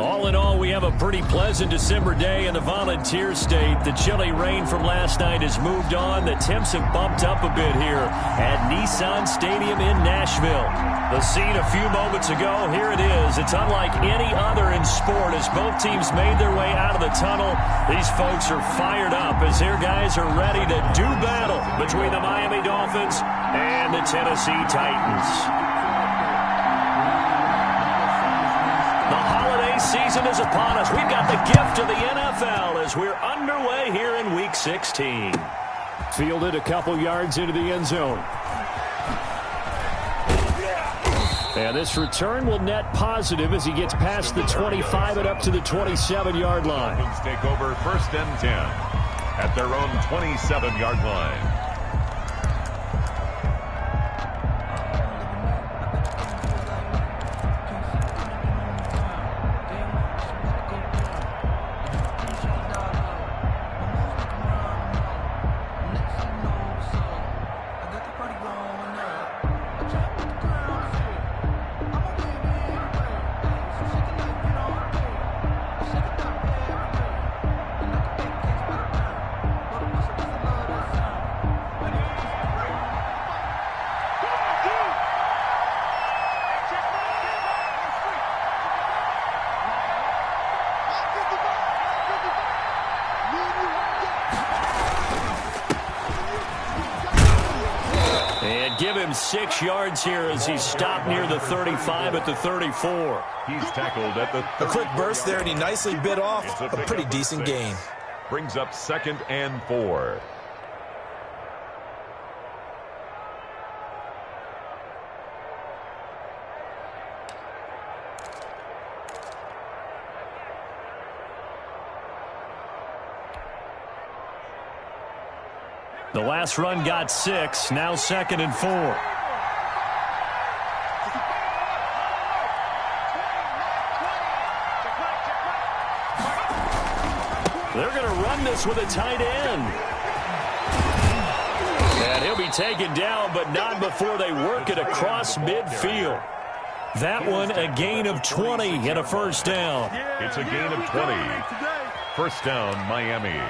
All in all, we have a pretty pleasant December day in the Volunteer State. The chilly rain from last night has moved on. The temps have bumped up a bit here at Nissan Stadium in Nashville. The scene a few moments ago, here it is. It's unlike any other in sport as both teams made their way out of the tunnel. These folks are fired up as their guys are ready to do battle between the Miami Dolphins and the Tennessee Titans. Season is upon us. We've got the gift of the NFL as we're underway here in Week 16. Fielded a couple yards into the end zone. And this return will net positive as he gets past the 25 and up to the 27-yard line. Dolphins take over 1st and 10 at their own 27-yard line. Give him 6 yards here as he's stopped near the 35 at the 34. He's tackled at the 30. A quick burst there, and he nicely bit off a pretty decent gain. Brings up 2nd and 4. The last run got 6, now 2nd and 4. They're going to run this with a tight end. And he'll be taken down, but not before they work it across midfield. That one a gain of 20 and a 1st down. It's a gain of 20. 1st down, Miami.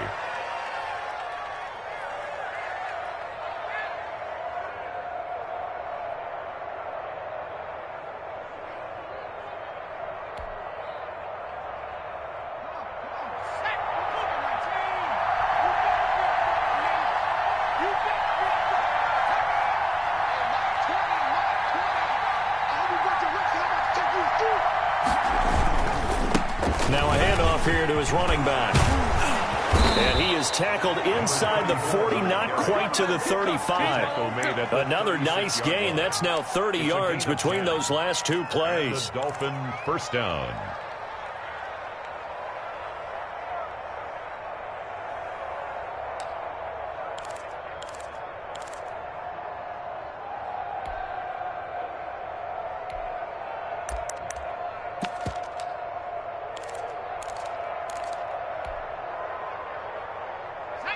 Now a handoff here to his running back. And he is tackled inside the 40, not quite to the 35. Another nice gain. That's now 30 yards between those last 2 plays. The Dolphin 1st down.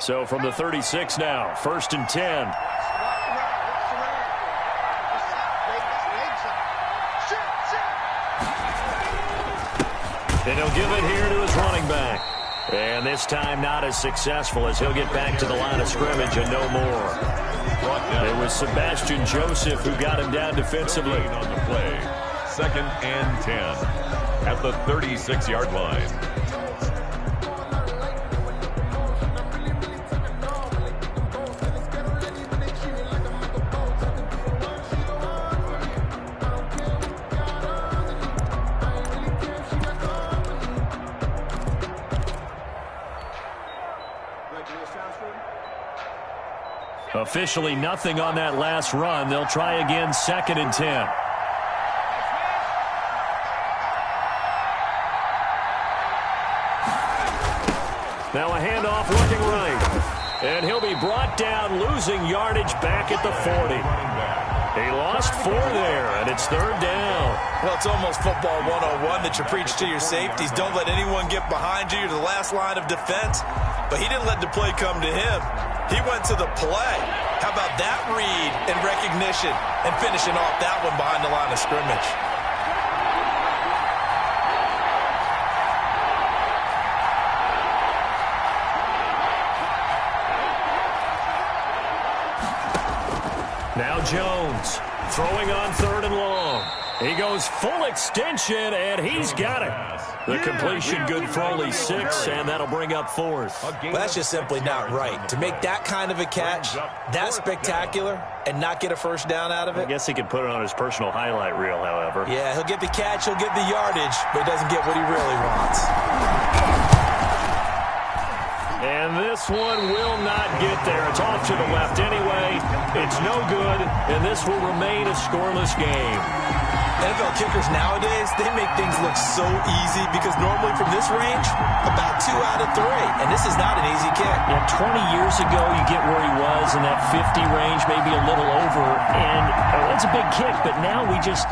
So from the 36 now, 1st and 10. And he'll give it here to his running back. And this time not as successful as he'll get back to the line of scrimmage and no more. It was Sebastian Joseph who got him down defensively. On the play, 2nd and 10 at the 36-yard line. Officially nothing on that last run. They'll try again 2nd and 10. Now a handoff looking right. And he'll be brought down, losing yardage back at the 40. He lost 4 there, and it's 3rd down. Well, it's almost football 101 that you preach to your safeties. Don't let anyone get behind you. You're the last line of defense. But he didn't let the play come to him. He went to the play. How about that read and recognition and finishing off that one behind the line of scrimmage? Jones throwing on 3rd and long. He goes full extension, and he's got it. The completion good for only 6, and that'll bring up 4th. Well, that's just simply not right. To make that kind of a catch, that spectacular, and not get a first down out of it. I guess he could put it on his personal highlight reel, however. Yeah, he'll get the catch, he'll get the yardage, but he doesn't get what he really wants. And this one will not get there. It's off to the left anyway. It's no good, and this will remain a scoreless game. NFL kickers nowadays, they make things look so easy because normally from this range, about 2 out of 3. And this is not an easy kick. Yeah, 20 years ago, you get where he was in that 50 range, maybe a little over. And it's a big kick, but now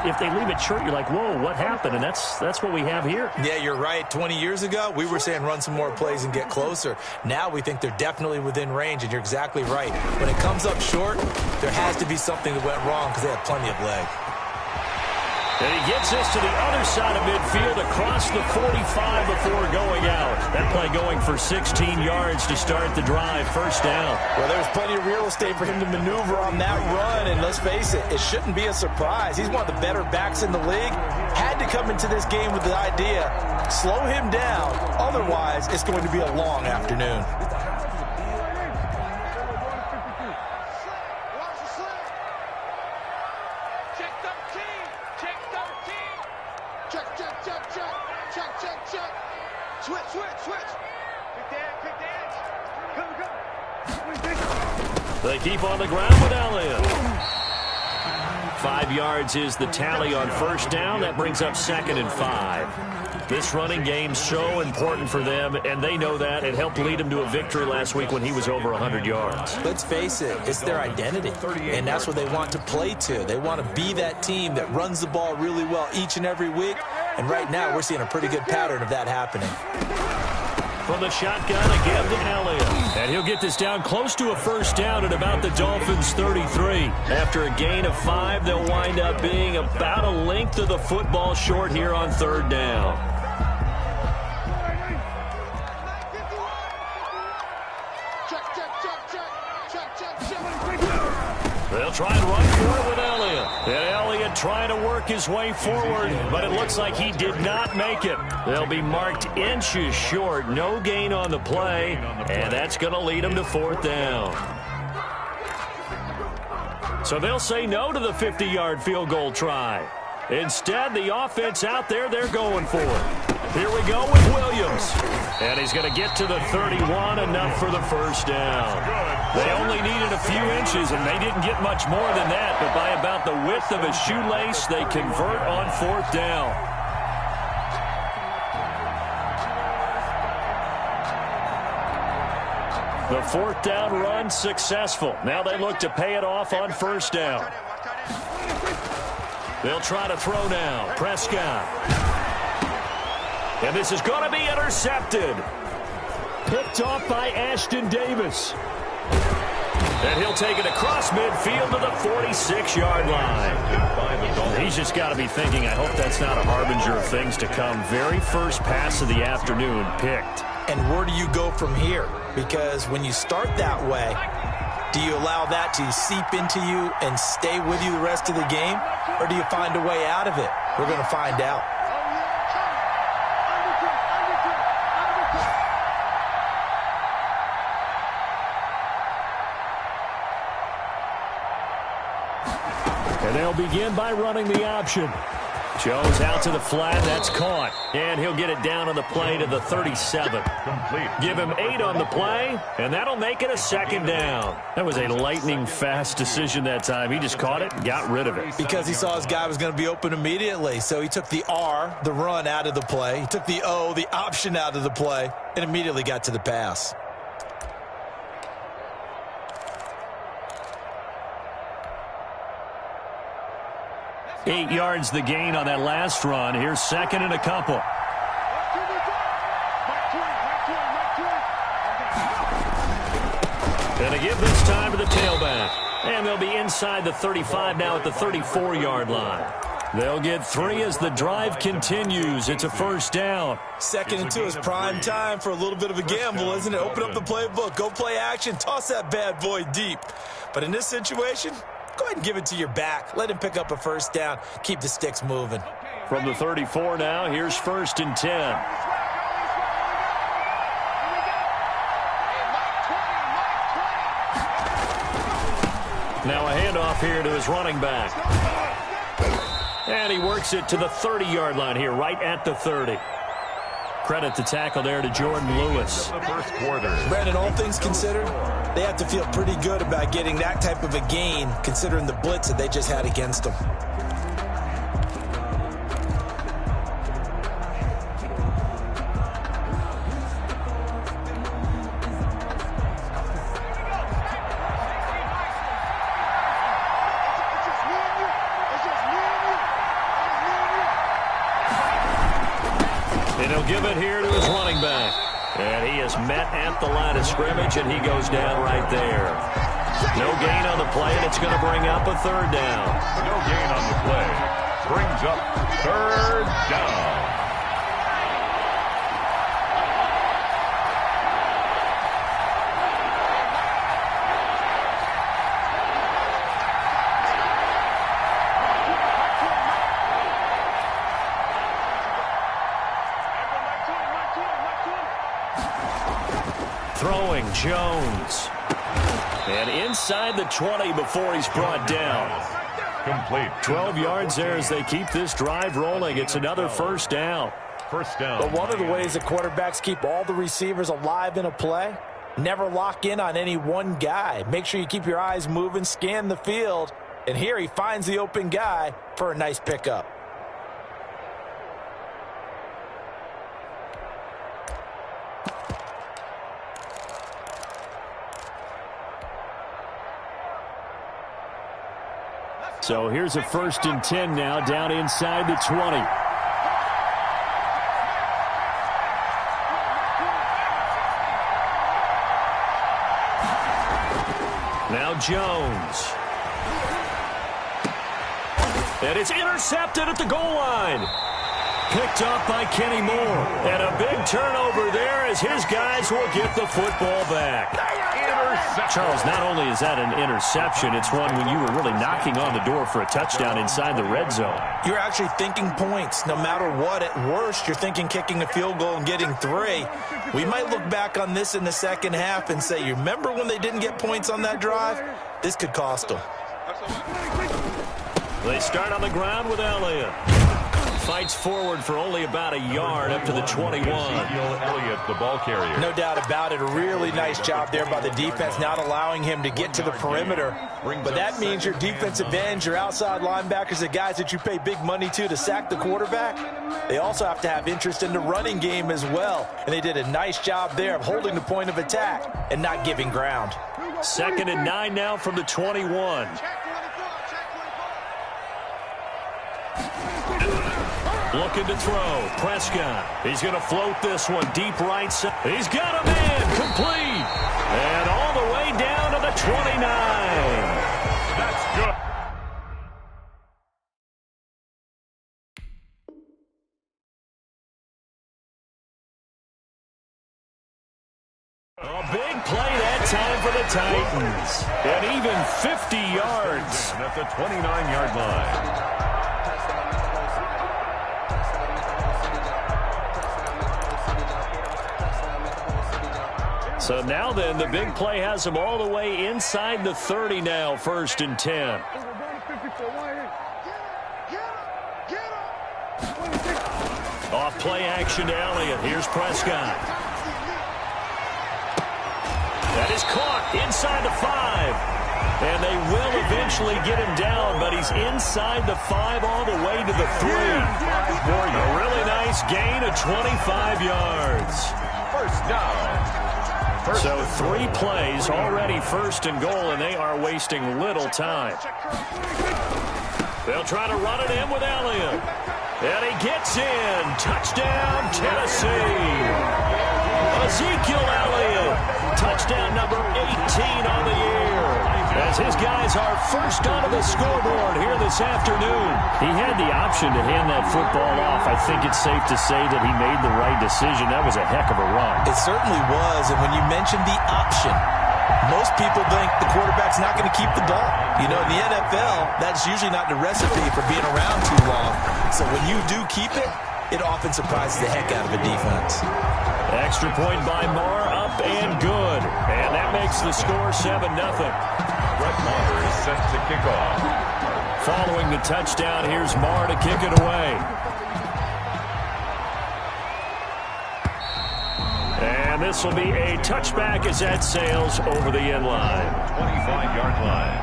if they leave it short, you're like, whoa, what happened? And that's what we have here. Yeah, you're right. 20 years ago, we were saying run some more plays and get closer. Now we think they're definitely within range, and you're exactly right. When it comes up short, there has to be something that went wrong because they had plenty of leg. And he gets this to the other side of midfield across the 45 before going out. That play going for 16 yards to start the drive. First down. Well, there's plenty of real estate for him to maneuver on that run. And let's face it, it shouldn't be a surprise. He's one of the better backs in the league. Had to come into this game with the idea, slow him down. Otherwise, it's going to be a long afternoon. They keep on the ground with Elliott. 5 yards is the tally on first down. That brings up 2nd and 5. This running game's so important for them, and they know that. It helped lead them to a victory last week when he was over 100 yards. Let's face it, it's their identity, and that's what they want to play to. They want to be that team that runs the ball really well each and every week, and right now we're seeing a pretty good pattern of that happening. From the shotgun again to Elliott. And he'll get this down close to a first down at about the Dolphins' 33. After a gain of 5, they'll wind up being about a length of the football short here on 3rd down. They'll try and run for it with Elliott. And Elliott trying to work his way forward, but it looks like he did not make it. They'll be marked inches short. No gain on the play, and that's going to lead them to 4th down. So they'll say no to the 50-yard field goal try. Instead, the offense out there, they're going for it. Here we go with Williams. And he's going to get to the 31, enough for the first down. They only needed a few inches, and they didn't get much more than that. But by about the width of a shoelace, they convert on 4th down. The 4th down run successful. Now they look to pay it off on first down. They'll try to throw now. Prescott. And this is going to be intercepted. Picked off by Ashton Davis. And he'll take it across midfield to the 46-yard line. He's just got to be thinking, I hope that's not a harbinger of things to come. Very first pass of the afternoon picked. And where do you go from here? Because when you start that way, do you allow that to seep into you and stay with you the rest of the game? Or do you find a way out of it? We're going to find out. And they'll begin by running the option. Jones out to the flat. That's caught. And he'll get it down on the play to the 37. Give him 8 on the play, and that'll make it a 2nd down. That was a lightning-fast decision that time. He just caught it and got rid of it. Because he saw his guy was going to be open immediately. So he took the R, the run, out of the play. He took the O, the option, out of the play, and immediately got to the pass. Eight yards the gain on that last run. Here's 2nd and a couple. And they give this time to the tailback. And they'll be inside the 35 now at the 34-yard line. They'll get 3 as the drive continues. It's a first down. 2nd and 2 is prime time for a little bit of a gamble, isn't it? Open up the playbook. Go play action. Toss that bad boy deep. But in this situation, go go ahead and give it to your back. Let him pick up a first down. Keep the sticks moving. From the 34 now, here's 1st and 10. Now a handoff here to his running back. And he works it to the 30-yard line here, right at the 30. Credit the tackle there to Jordan Lewis. The first quarter. Brandon, all things considered, they have to feel pretty good about getting that type of a gain, considering the blitz that they just had against them. Give it here to his running back. And he is met at the line of scrimmage, and he goes down right there. No gain on the play, and it's going to bring up a 3rd down. No gain on the play. Brings up 3rd down. Throwing Jones. And inside the 20 before he's brought down. Complete. 12 yards there as they keep this drive rolling. It's another first down. First down. But one of the ways that quarterbacks keep all the receivers alive in a play, never lock in on any one guy. Make sure you keep your eyes moving, scan the field. And here he finds the open guy for a nice pickup. So here's a 1st and 10 now down inside the 20. Now Jones. And it's intercepted at the goal line. Picked up by Kenny Moore. And a big turnover there as his guys will get the football back. Charles, not only is that an interception, it's one when you were really knocking on the door for a touchdown inside the red zone. You're actually thinking points. No matter what, at worst, you're thinking kicking a field goal and getting 3. We might look back on this in the second half and say, you remember when they didn't get points on that drive? This could cost them. They start on the ground with Elliott. Fights forward for only about a yard up to the 21. Elliott, the ball carrier. No doubt about it. A really nice job there by the defense, not allowing him to get to the perimeter. But that means your defensive ends, your outside linebackers, the guys that you pay big money to sack the quarterback, they also have to have interest in the running game as well. And they did a nice job there of holding the point of attack and not giving ground. 2nd and 9 now from the 21. Looking to throw. Prescott. He's going to float this one deep right side. He's got a man. Complete. And all the way down to the 29. That's good. A big play that time for the Titans. And even 50 yards. And at the 29-yard line. So now then, the big play has them all the way inside the 30 now, 1st and 10. Off play action to Elliott. Here's Prescott. That is caught inside the 5. And they will eventually get him down, but he's inside the 5 all the way to the 3. A really nice gain of 25 yards. First down. So 3 plays already 1st and goal, and they are wasting little time. They'll try to run it in with Elliott. And he gets in. Touchdown, Tennessee. Ezekiel Elliott. Touchdown number 18 on the year. As his guys are first onto the scoreboard here this afternoon. He had the option to hand that football off. I think it's safe to say that he made the right decision. That was a heck of a run. It certainly was. And when you mentioned the option, Most people think the quarterback's not going to keep the ball. You know, in the NFL, that's usually not the recipe for being around too long. So when you do keep it, it often surprises the heck out of a defense. Extra point by Marr, up and good. And that makes the score 7-0. Brett Maher is set to kick off. Following the touchdown, here's Marr to kick it away. And this will be a touchback as that sails over the end line. 25-yard line.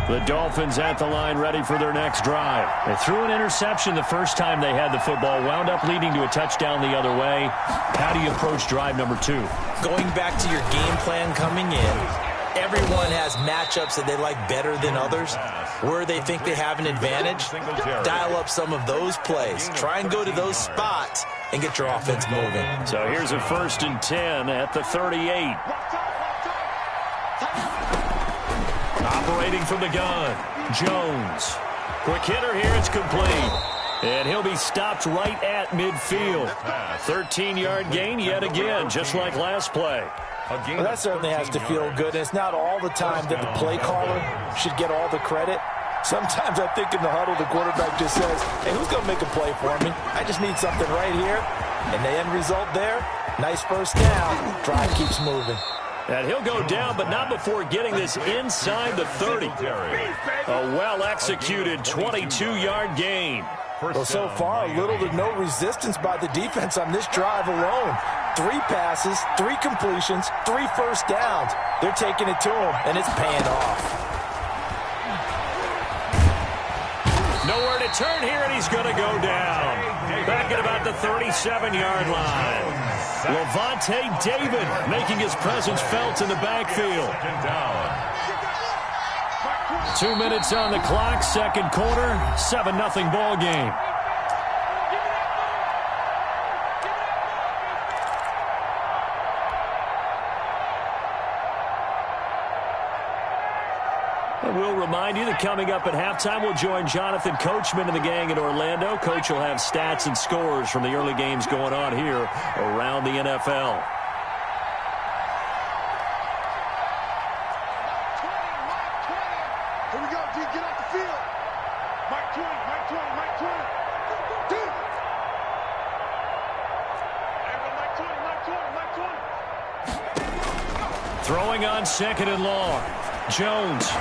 The Dolphins at the line ready for their next drive. They threw an interception the first time they had the football, wound up leading to a touchdown the other way. How do you approach drive number 2? Going back to your game plan coming in, everyone has matchups that they like better than others. Where they think they have an advantage, dial up some of those plays. Try and go to those spots and get your offense moving. So here's a 1st and 10 at the 38. Operating from the gun, Jones. Quick hitter here, it's complete. And he'll be stopped right at midfield. 13-yard gain yet again, just like last play. Well, that certainly has to feel good. And it's not all the time that the play caller should get all the credit. Sometimes I think in the huddle, the quarterback just says, hey, who's going to make a play for me? I just need something right here. And the end result there, nice first down. Drive keeps moving. And he'll go down, but not before getting this inside the 30. A well-executed 22-yard gain. Well, so far, little to no resistance by the defense on this drive alone. 3 passes, 3 completions, 3 first downs. They're taking it to him, and it's paying off. Nowhere to turn here, and he's going to go down. Back at about the 37-yard line. Levante David making his presence felt in the backfield. 2 minutes on the clock, second quarter, 7-0 ball game. And we'll remind you that coming up at halftime, we'll join Jonathan Coachman and the gang in Orlando. Coach will have stats and scores from the early games going on here around the NFL. Here we go, D, get off the field. Mike 20, Mike 20, Mike 20. Dude. Mike 20, Mike 20, Mike 20. Throwing on 2nd and long. Jones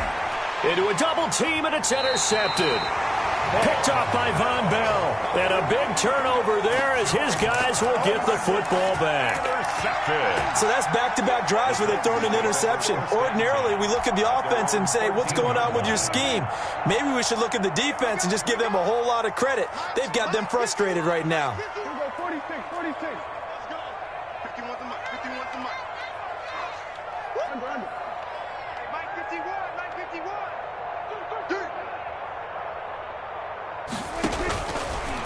into a double team, and it's intercepted. Picked off by Von Bell. And a big turnover there as his guys will get the football back. So that's back-to-back drives where they've thrown an interception. Ordinarily, we look at the offense and say, what's going on with your scheme? Maybe we should look at the defense and just give them a whole lot of credit. They've got them frustrated right now. 46, 46. Let's go. 51 to Mike, 51 to Mike. Under. Hey, Mike 51, Mike 51. Dude.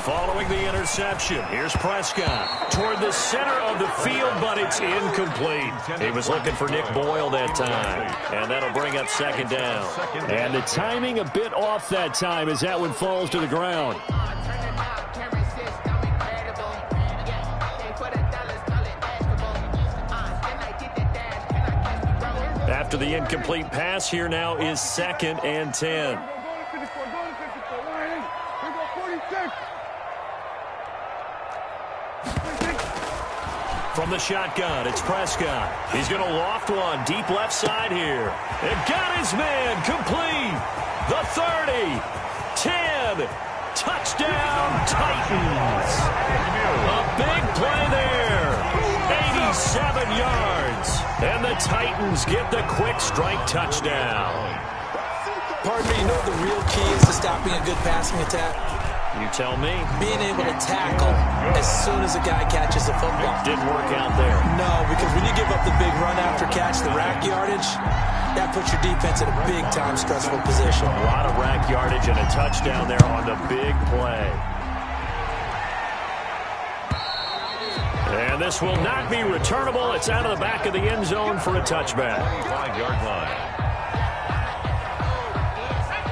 Following the interception, here's Prescott toward the center of the field, but it's incomplete. He was looking for Nick Boyle that time, and that'll bring up 2nd down. And the timing a bit off that time as that one falls to the ground. After the incomplete pass, here now is 2nd and 10. From the shotgun, it's Prescott. He's going to loft one deep left side here. And got his man complete. The 30, 10, touchdown Titans. A big play there. 87 yards. And the Titans get the quick strike touchdown. Pardon me, you know what the real key is to stopping a good passing attack? You tell me. Being able to tackle as soon as a guy catches the football. It didn't work out there. No, because when you give up the big run after catch, the rack yardage, that puts your defense in a big-time stressful position. A lot of rack yardage and a touchdown there on the big play. And this will not be returnable. It's out of the back of the end zone for a touchback. 5-yard line.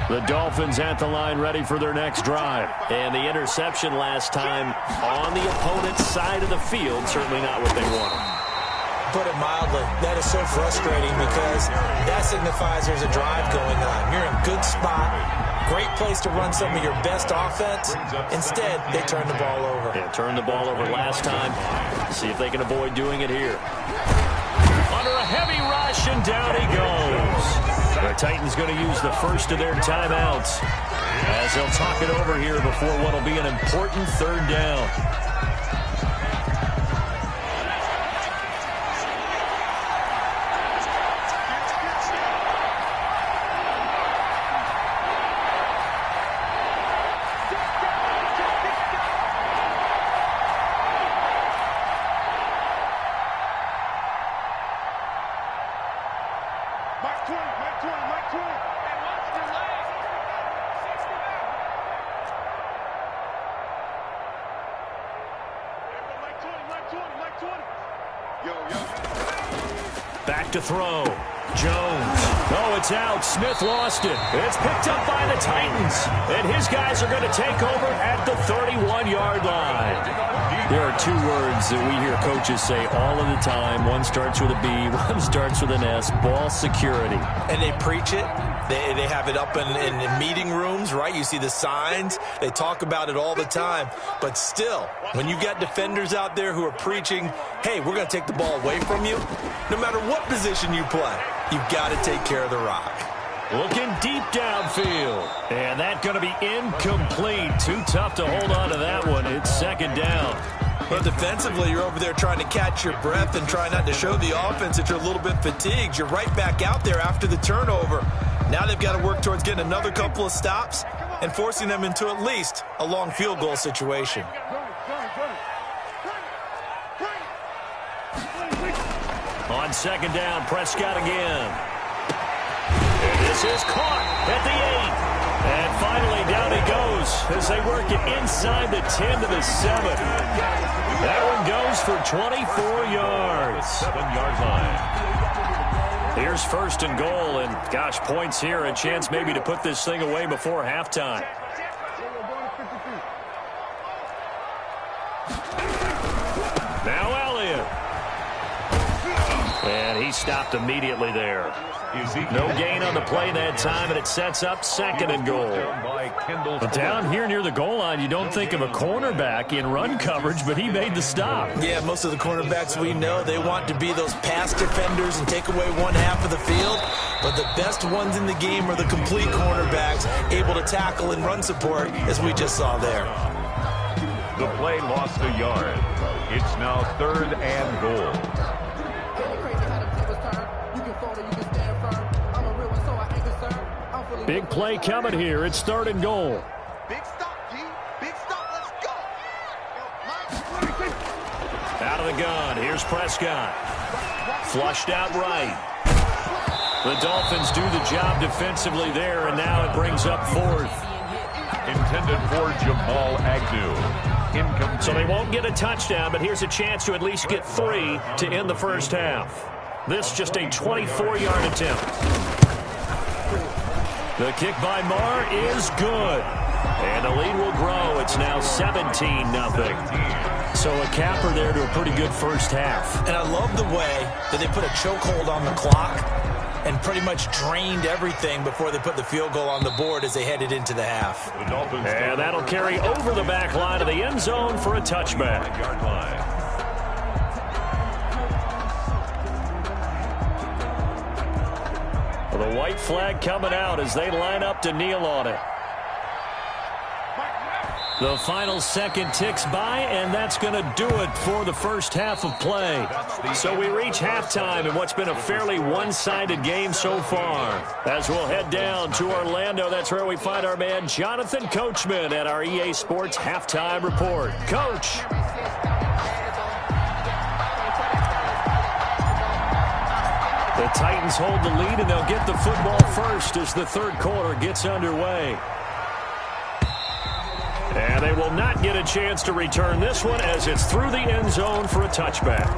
The Dolphins at the line ready for their next drive. And the interception last time on the opponent's side of the field, certainly not what they wanted. Put it mildly, that is so frustrating because that signifies there's a drive going on. You're in a good spot, great place to run some of your best offense. Instead, they turn the ball over. Yeah, turned the ball over last time. See if they can avoid doing it here. Under a heavy rush, and down he goes. The Titans going to use the first of their timeouts as they'll talk it over here before what will be an important third down. Back to throw. Jones. Oh, it's out. Smith lost it. It's picked up by the Titans. And his guys are going to take over at the 31-yard line. There are two words that we hear coaches say all of the time. One starts with a B, one starts with an S. Ball security. And they preach it. They have it up in meeting rooms, right? You see the signs. They talk about it all the time. But still, when you got defenders out there who are preaching, hey, we're going to take the ball away from you, no matter what position you play, you've got to take care of the rock. Looking deep downfield. And that's going to be incomplete. Too tough to hold on to that one. It's second down. But defensively, you're over there trying to catch your breath and try not to show the offense that you're a little bit fatigued. You're right back out there after the turnover. Now they've got to work towards getting another couple of stops and forcing them into at least a long field goal situation. On second down, Prescott again. And this is caught at the 8. And finally down he goes as they work it inside the 10 to the 7. That one goes for 24 yards. 7-yard line. Here's first and goal, and gosh, points here, a chance maybe to put this thing away before halftime. Now Elliott. And he stopped immediately there. No gain on the play that time, and it sets up second and goal. But down here near the goal line, you don't think of a cornerback in run coverage, but he made the stop. Yeah, most of the cornerbacks we know, they want to be those pass defenders and take away one half of the field. But the best ones in the game are the complete cornerbacks, able to tackle and run support, as we just saw there. The play lost a yard. It's now third and goal. Big play coming here. It's third and goal. Big stop, G. Big stop. Let's go. Out of the gun. Here's Prescott. Flushed out right. The Dolphins do the job defensively there, and now it brings up fourth. Intended for Jamal Agnew. Incomplete. So they won't get a touchdown, but here's a chance to at least get 3 to end the first half. This just a 24-yard attempt. The kick by Marr is good. And the lead will grow. It's now 17-0. So a capper there to a pretty good first half. And I love the way that they put a chokehold on the clock and pretty much drained everything before they put the field goal on the board as they headed into the half. And that'll carry over the back line of the end zone for a touchback. The white flag coming out as they line up to kneel on it. The final second ticks by, and that's going to do it for the first half of play. So we reach halftime in what's been a fairly one-sided game so far. As we'll head down to Orlando, that's where we find our man Jonathan Coachman at our EA Sports Halftime Report. Coach. The Titans hold the lead, and they'll get the football first as the third quarter gets underway. And they will not get a chance to return this one as it's through the end zone for a touchback.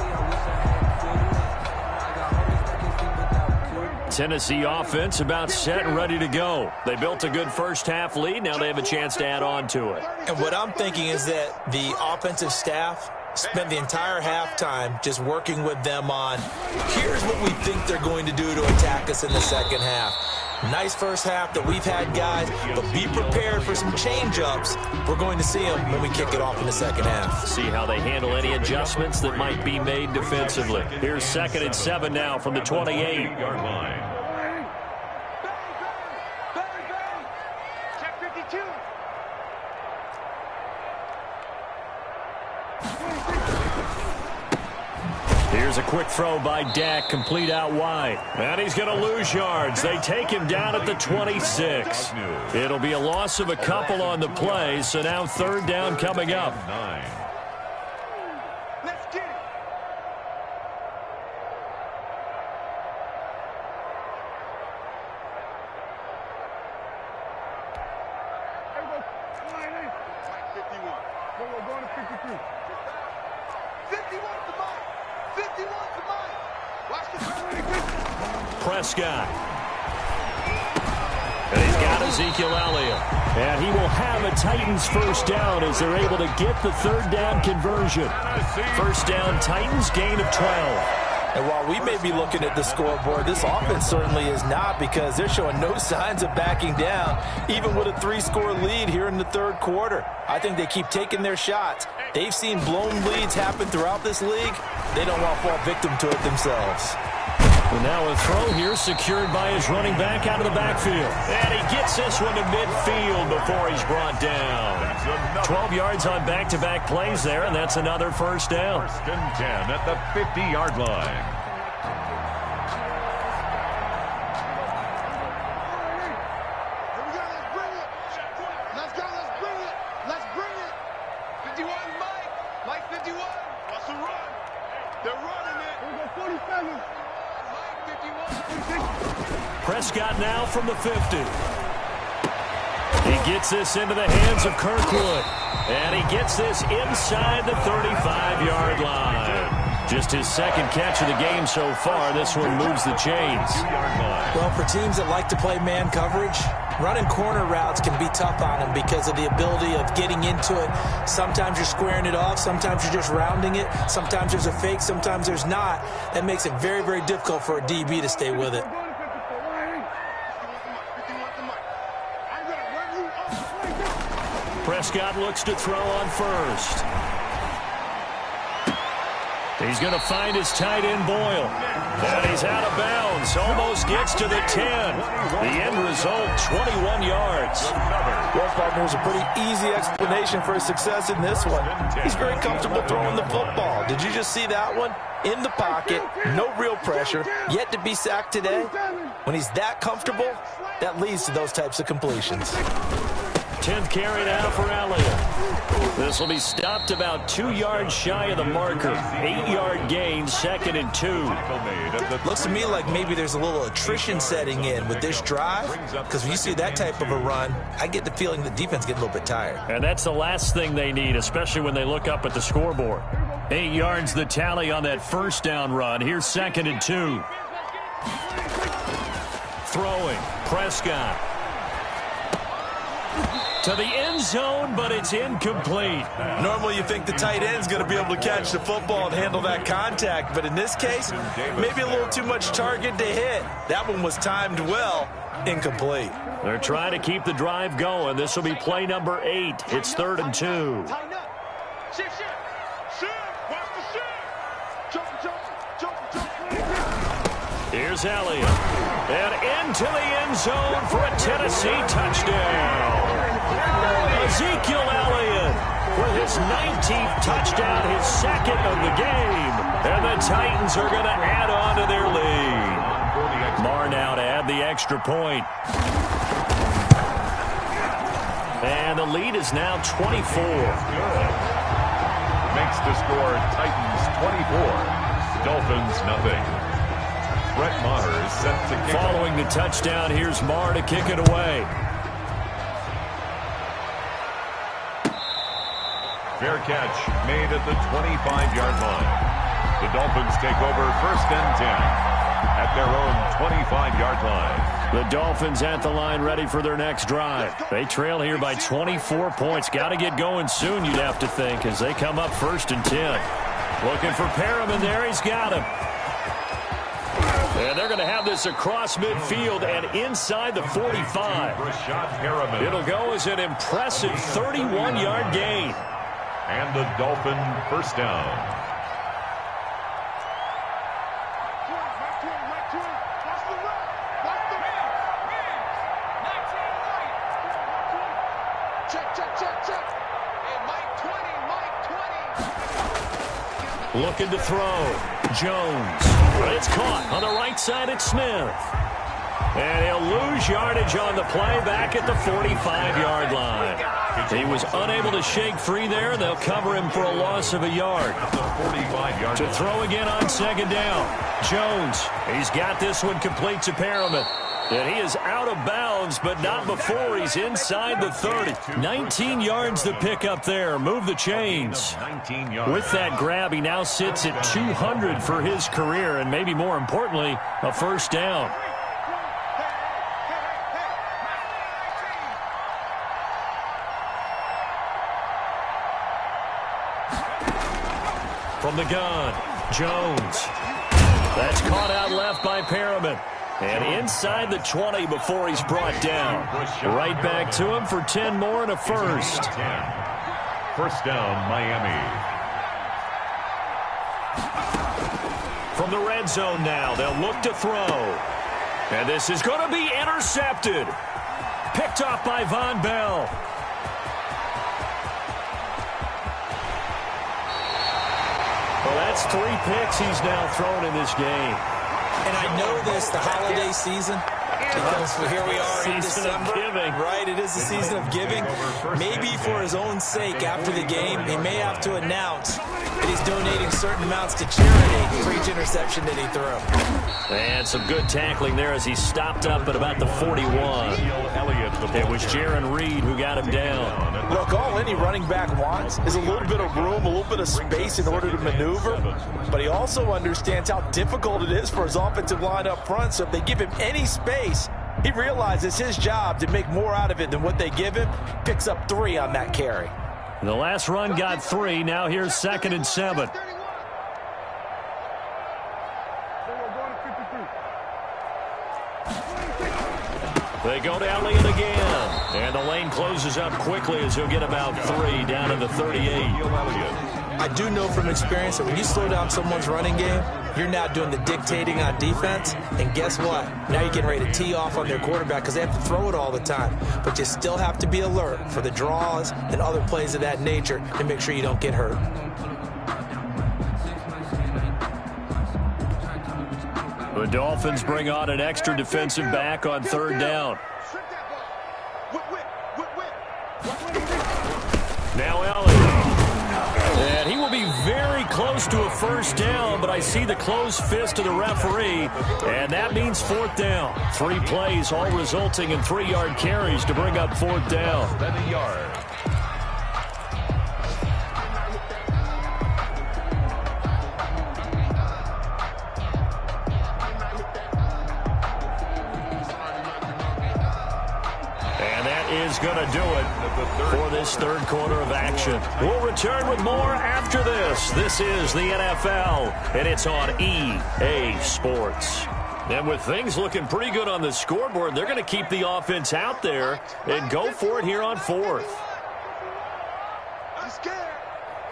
Tennessee offense about set and ready to go. They built a good first-half lead. Now they have a chance to add on to it. And what I'm thinking is that the offensive staff spent the entire halftime just working with them on, here's what we think they're going to do to attack us in the second half. Nice first half that we've had, guys, but be prepared for some change-ups. We're going to see them when we kick it off in the second half. See how they handle any adjustments that might be made defensively. Here's 2nd and 7 now from the 28-yard line. Check 52. Here's a quick throw by Dak, complete out wide. And he's going to lose yards. They take him down at the 26. It'll be a loss of a couple on the play, so now 3rd down coming up. Let's get it. There we go. Line in. Mike 51. We're going to 53. 51 to Mike. 51 to Mike. Watch the Prescott. And he's got Ezekiel Elliott. And he will have a Titans first down as they're able to get the 3rd down conversion. First down, Titans, gain of 12. And while we may be looking at the scoreboard, this offense certainly is not, because they're showing no signs of backing down, even with a 3-score lead here in the 3rd quarter. I think they keep taking their shots. They've seen blown leads happen throughout this league. They don't want to fall victim to it themselves. And now a throw here secured by his running back out of the backfield. And he gets this one to midfield before he's brought down. 12 yards on back-to-back plays there, and that's another first down. 1st and 10 at the 50-yard line. Here we go. Let's bring it. Let's go. Let's bring it. Let's bring it. 51, Mike. Mike 51. What's the run? They're running it. Here we go. 47. Mike 51. Prescott now from the 50. He gets this into the hands of Kirkwood. And he gets this inside the 35-yard line. Just his 2nd catch of the game so far. This one moves the chains. Well, for teams that like to play man coverage, running corner routes can be tough on them because of the ability of getting into it. Sometimes you're squaring it off. Sometimes you're just rounding it. Sometimes there's a fake. Sometimes there's not. That makes it very, very difficult for a DB to stay with it. Prescott looks to throw on first. He's going to find his tight end, Boyle. And he's out of bounds. Almost gets to the 10. The end result, 21 yards. Well, partner, there's a pretty easy explanation for his success in this one. He's very comfortable throwing the football. Did you just see that one? In the pocket, no real pressure, yet to be sacked today. When he's that comfortable, that leads to those types of completions. 10th carry now for Elliott. This will be stopped about 2 yards shy of the marker. 8-yard gain, 2nd and 2. Looks to me like maybe there's a little attrition setting in with this drive, because when you see that type of a run, I get the feeling the defense gets a little bit tired. And that's the last thing they need, especially when they look up at the scoreboard. 8 yards the tally on that first down run. Here's 2nd and 2. Throwing, Prescott. To the end zone, but it's incomplete. Normally you think the tight end's going to be able to catch the football and handle that contact, but in this case, maybe a little too much target to hit. That one was timed well, incomplete. They're trying to keep the drive going. This will be play number 8. It's 3rd and 2. Tighten up. Shift. Watch the shift. Jump. Here's Elliott. And into the end zone for a Tennessee touchdown. Ezekiel Elliott with his 19th touchdown, his 2nd of the game. And the Titans are going to add on to their lead. Marr now to add the extra point. And the lead is now 24. Makes the score Titans 24, Dolphins nothing. Brett Maher is set to kick. Following the touchdown, here's Marr to kick it away. Fair catch made at the 25-yard line. The Dolphins take over 1st and 10. at their own 25-yard line. The Dolphins at the line ready for their next drive. They trail here by 24 points. Got to get going soon, you'd have to think, as they come up 1st and 10. Looking for Perriman there. He's got him. And they're going to have this across midfield and inside the 45. It'll go as an impressive 31-yard gain. And the Dolphin first down. Looking to throw. Jones. But it's caught on the right side at Smith. And he'll lose yardage on the play back at the 45-yard line. He was unable to shake free there. They'll cover him for a loss of a yard. To throw again on 2nd down. Jones. He's got this one complete to Perriman. And he is out of bounds, but not before he's inside the 30. 19 yards to pick up there. Move the chains. With that grab, he now sits at 200 for his career, and maybe more importantly, a first down. From the gun, Jones. That's caught out left by Perriman. And inside the 20 before he's brought down. Right back to him for 10 more and a first. First down, Miami. From the red zone now, they'll look to throw. And this is going to be intercepted. Picked off by Von Bell. Well, that's 3 picks he's now thrown in this game. And I know this, the holiday season, because here we are in December. Right, it is the season of giving. Maybe for his own sake after the game, he may have to announce that he's donating certain amounts to charity for each interception that he threw. And some good tackling there as he stopped up at about the 41. It was Jaron Reed who got him down. Look, all any running back wants is a little bit of room, a little bit of space in order to maneuver. But he also understands how difficult it is for his offensive line up front. So if they give him any space, he realizes his job to make more out of it than what they give him. Picks up 3 on that carry. The last run got 3. Now here's 2nd and 7. They go to Elliott again. And the lane closes up quickly as he'll get about 3 down to the 38. I do know from experience that when you slow down someone's running game, you're now doing the dictating on defense. And guess what? Now you're getting ready to tee off on their quarterback because they have to throw it all the time. But you still have to be alert for the draws and other plays of that nature to make sure you don't get hurt. The Dolphins bring on an extra defensive back on 3rd down. Now Elliott. And he will be very close to a first down, but I see the closed fist of the referee, and that means 4th down. 3 plays, all resulting in 3-yard carries to bring up 4th down. 7 yards. Is going to do it for this 3rd quarter of action. We'll return with more after this. This is the NFL, and it's on EA Sports. And with things looking pretty good on the scoreboard, they're going to keep the offense out there and go for it here on 4th. I'm scared.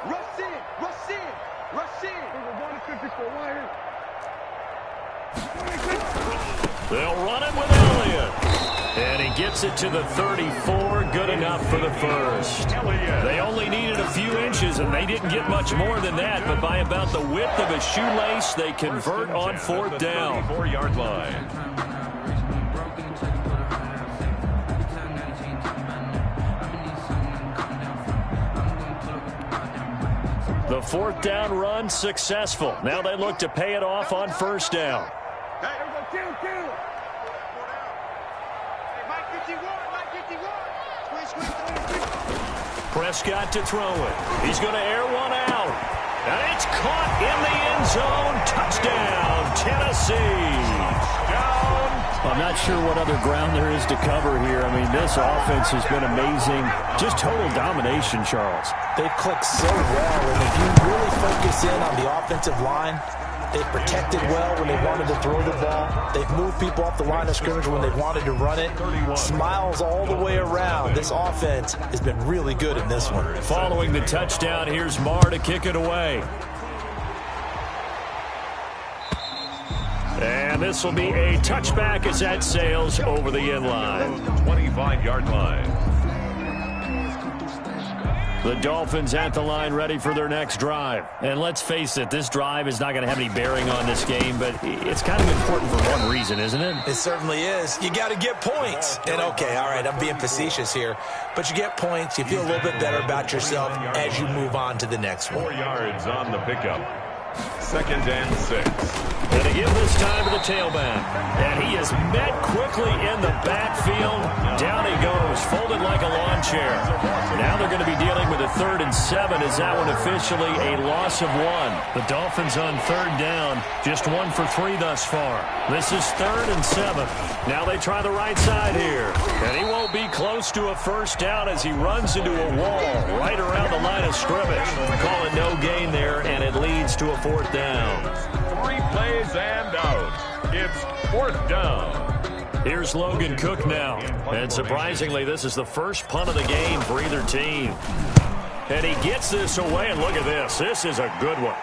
Rush in, rush in, rush in. They'll run it with Elliott. And he gets it to the 34. Good enough for the first. They only needed a few inches, and they didn't get much more than that. But by about the width of a shoelace, they convert on 4th down. 34-yard line. The 4th down run successful. Now they look to pay it off on 1st down. Prescott to throw it. He's going to air one out. And it's caught in the end zone. Touchdown, Tennessee. I'm not sure what other ground there is to cover here. I mean, this offense has been amazing. Just total domination, Charles. They've clicked so well, and if you really focus in on the offensive line, they've protected well when they wanted to throw the ball. They've moved people off the line of scrimmage when they wanted to run it. Smiles all the way around. This offense has been really good in this one. Following the touchdown, here's Marr to kick it away. And this will be a touchback as that sails over the end line. 25-yard line. The Dolphins at the line ready for their next drive. And let's face it, this drive is not going to have any bearing on this game, but it's kind of important for one reason, isn't it? It certainly is. You got to get points. And, okay, all right, I'm being facetious here, but you get points, you feel a little bit better about yourself as you move on to the next one. 4 yards on the pickup. 2nd and 6. And to give this time to the tailback. And he is met quickly in the backfield. Down he goes, folded like a lawn chair. Now they're going to be dealing with a 3rd and 7. Is that one officially a loss of 1? The Dolphins on 3rd down. Just 1 for 3 thus far. This is 3rd and 7. Now they try the right side here. And he won't be close to a first down as he runs into a wall right around the line of scrimmage. Call it no gain there, and it leads to a 4th down. 3 plays and out. It's 4th down. Here's Logan Cook now. And surprisingly, this is the first punt of the game for either team. And he gets this away, and look at this. This is a good one.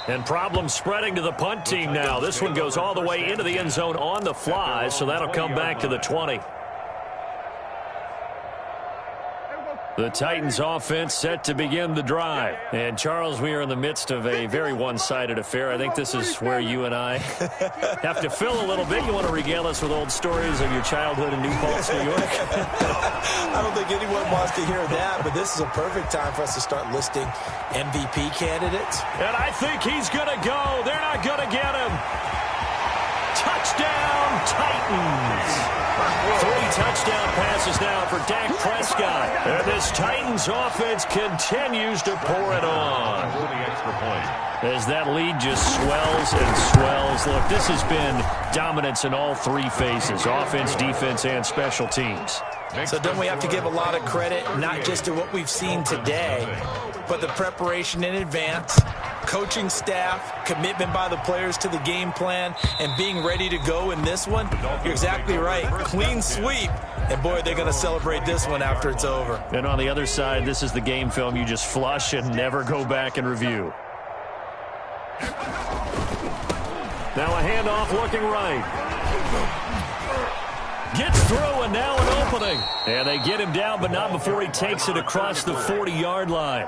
And problems spreading to the punt team now. This one goes all the way into the end zone on the fly, so that'll come back to the 20. The Titans offense set to begin the drive. And, Charles, we are in the midst of a very one-sided affair. I think this is where you and I have to fill a little bit. You want to regale us with old stories of your childhood in New Paltz, New York? I don't think anyone wants to hear that, but this is a perfect time for us to start listing MVP candidates. And I think he's going to go. They're not going to get him. Touchdown, Titans. 3 touchdown passes now for Dak Prescott. And this Titans offense continues to pour it on. As that lead just swells and swells. Look, this has been dominance in all 3 phases, offense, defense, and special teams. So don't we have to give a lot of credit, not just to what we've seen today, but the preparation in advance, coaching staff, commitment by the players to the game plan, and being ready to go in this one? You're exactly right. Clean sweep. And, boy, they're going to celebrate this one after it's over. And on the other side, this is the game film you just flush and never go back and review. Now a handoff looking right. Gets through, and now an opening. And they get him down, but not before he takes it across the 40-yard line.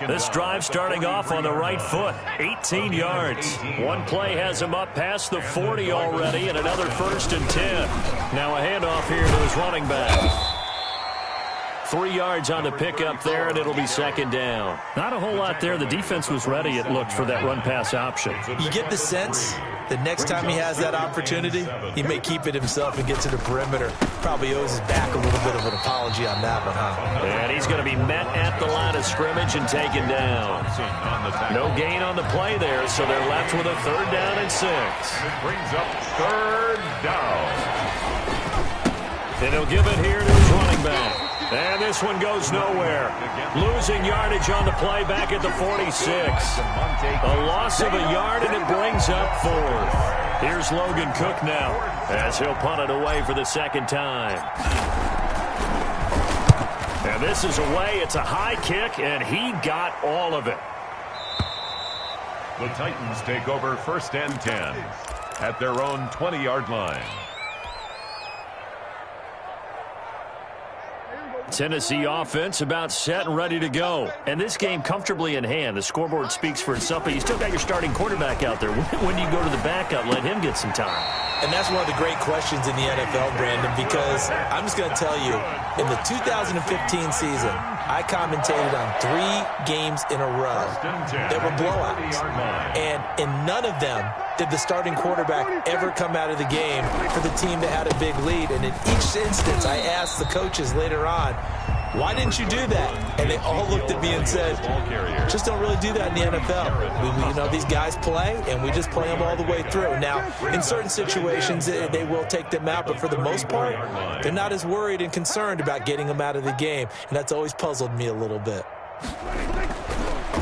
This drive starting off on the right foot, 18 yards. One play has him up past the 40 already, and another 1st and 10. Now a handoff here to his running back. 3 yards on the pickup there, and it'll be 2nd down. Not a whole lot there. The defense was ready, it looked, for that run-pass option. You get the sense the next time he has that opportunity, he may keep it himself and get to the perimeter. Probably owes his back a little bit of an apology on that one, huh? And he's going to be met at the line of scrimmage and taken down. No gain on the play there, so they're left with a 3rd down and 6. Brings up 3rd down. And he'll give it here to his running back. And this one goes nowhere. Losing yardage on the play back at the 46. A loss of a yard, and it brings up 4th. Here's Logan Cook now as he'll punt it away for the 2nd time. And this is away. It's a high kick, and he got all of it. The Titans take over 1st and 10 at their own 20-yard line. Tennessee offense about set and ready to go. And this game comfortably in hand. The scoreboard speaks for itself, but you still got your starting quarterback out there. When do you go to the backup? Let him get some time. And that's one of the great questions in the NFL, Brandon, because I'm just going to tell you, in the 2015 season, I commentated on 3 games in a row that were blowouts. And in none of them did the starting quarterback ever come out of the game for the team that had a big lead. And in each instance, I asked the coaches later on, Why didn't you do that? And they all looked at me and said, just don't really do that in the NFL. These guys play, and we just play them all the way through. Now, in certain situations, they will take them out, but for the most part, they're not as worried and concerned about getting them out of the game, and that's always puzzled me a little bit.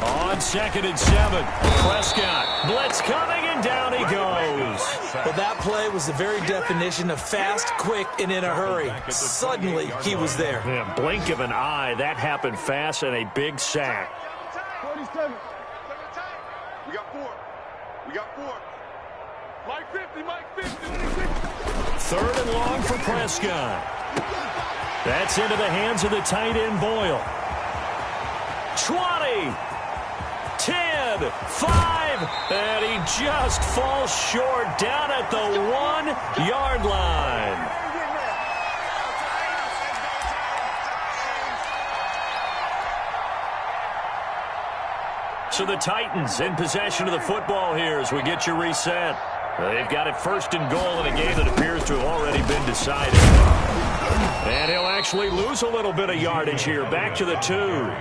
On 2nd and 7, Prescott. Blitz coming, and down he goes. Well, that play was the very definition of fast, quick, and in a hurry. Suddenly, he was there. Yeah, blink of an eye. That happened fast, and a big sack. 47. We got 4. Mike 50, Mike 50. 3rd and long for Prescott. That's into the hands of the tight end, Boyle. 20, 10, 5, and he just falls short down at the 1-yard line. So the Titans in possession of the football here as we get you reset. They've got it 1st and goal in a game that appears to have already been decided. And he'll actually lose a little bit of yardage here. Back to the 2.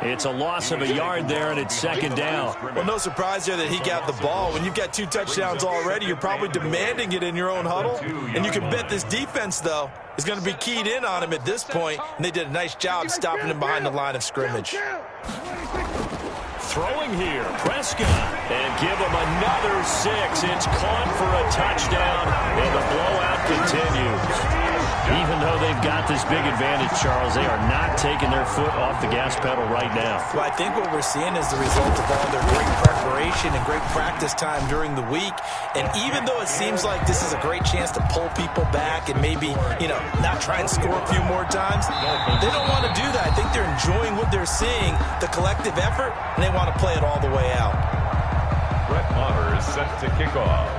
It's a loss of a yard there, and it's 2nd down. Well, no surprise there that he got the ball. When you've got 2 touchdowns already, you're probably demanding it in your own huddle. And you can bet this defense, though, is going to be keyed in on him at this point, and they did a nice job stopping him behind the line of scrimmage. Throwing here, Prescott, and give him another 6. It's caught for a touchdown, and the blowout continues. Even though they've got this big advantage, Charles, they are not taking their foot off the gas pedal right now. Well, I think what we're seeing is the result of all their great preparation and great practice time during the week. And even though it seems like this is a great chance to pull people back and maybe, not try and score a few more times, they don't want to do that. I think they're enjoying what they're seeing, the collective effort, and they want to play it all the way out. Brett Maher is set to kick off.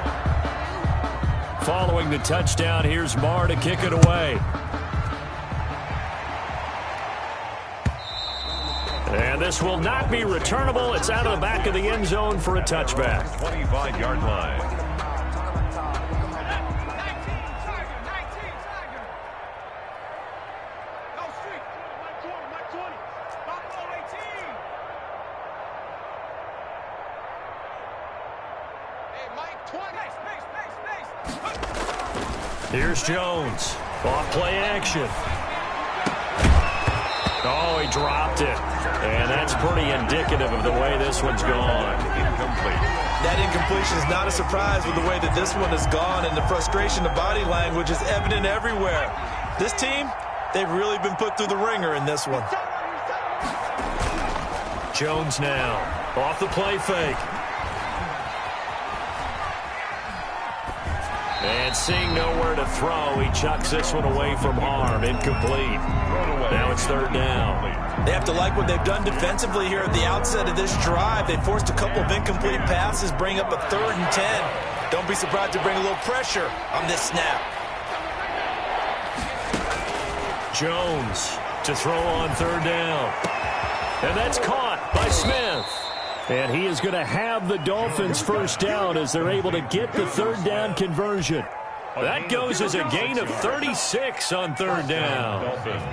Following the touchdown, here's Maher to kick it away. And this will not be returnable. It's out of the back of the end zone for a touchback. 25-yard line. Here's Jones. Off play action. Oh, he dropped it. And that's pretty indicative of the way this one's gone. Incomplete. That incompletion is not a surprise with the way that this one has gone, and the frustration of body language is evident everywhere. This team, they've really been put through the ringer in this one. Jones now. Off the play fake. And seeing nowhere to throw, he chucks this one away from harm. Incomplete. Now it's 3rd down. They have to like what they've done defensively here at the outset of this drive. They forced a couple of incomplete passes, bring up a 3rd and 10. Don't be surprised to bring a little pressure on this snap. Jones to throw on 3rd down. And that's caught by Smith. And he is going to have the Dolphins 1st down as they're able to get the 3rd down conversion. That goes as a gain of 36 on 3rd down. Dolphins.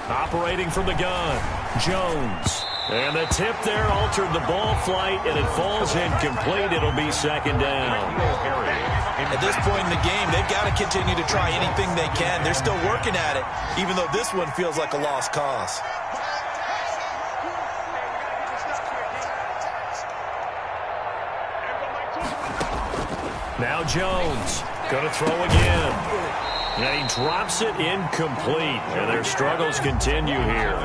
Operating from the gun, Jones. And the tip there altered the ball flight, and it falls incomplete. It'll be 2nd down. At this point in the game, they've got to continue to try anything they can. They're still working at it, even though this one feels like a lost cause. Now Jones going to throw again. And he drops it incomplete. And their struggles continue here.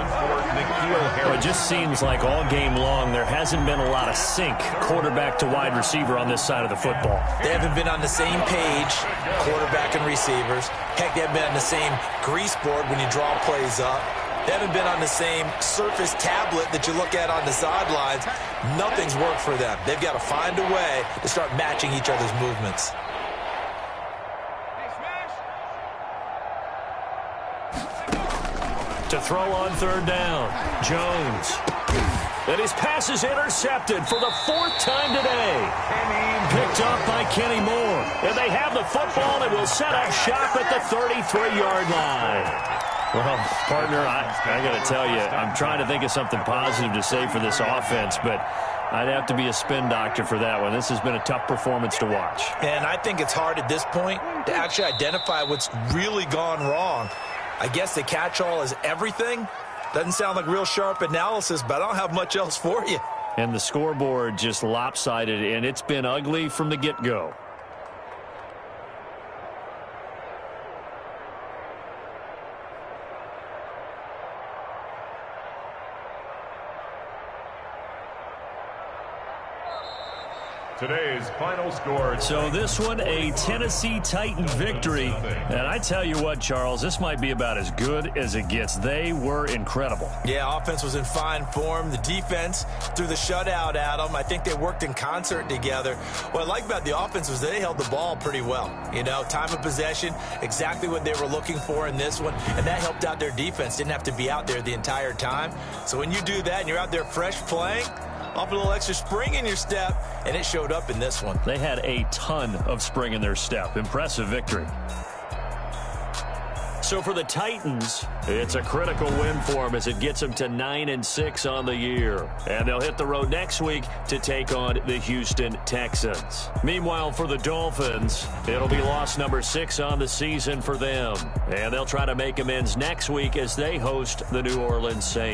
It just seems like all game long there hasn't been a lot of sync quarterback to wide receiver on this side of the football. They haven't been on the same page, quarterback and receivers. Heck, they haven't been on the same grease board when you draw plays up. They haven't been on the same surface tablet that you look at on the sidelines. Nothing's worked for them. They've got to find a way to start matching each other's movements. To throw on 3rd down, Jones. And his pass is intercepted for the 4th time today. Picked up by Kenny Moore. And they have the football and will set up shop at the 33-yard line. Well, partner, I got to tell you, I'm trying to think of something positive to say for this offense, but I'd have to be a spin doctor for that one. This has been a tough performance to watch. And I think it's hard at this point to actually identify what's really gone wrong. I guess the catch-all is everything. Doesn't sound like real sharp analysis, but I don't have much else for you. And the scoreboard just lopsided, and it's been ugly from the get-go. Today's final score. So this one, a Tennessee Titan victory. And I tell you what, Charles, this might be about as good as it gets. They were incredible. Yeah, offense was in fine form. The defense threw the shutout at them. I think they worked in concert together. What I like about the offense was they held the ball pretty well. You know, time of possession, exactly what they were looking for in this one. And that helped out their defense. Didn't have to be out there the entire time. So when you do that and you're out there fresh playing, off a little extra spring in your step, and it showed up in this one. They had a ton of spring in their step. Impressive victory. So for the Titans, it's a critical win for them as it gets them to 9-6 on the year. And they'll hit the road next week to take on the Houston Texans. Meanwhile, for the Dolphins, it'll be loss number 6 on the season for them. And they'll try to make amends next week as they host the New Orleans Saints.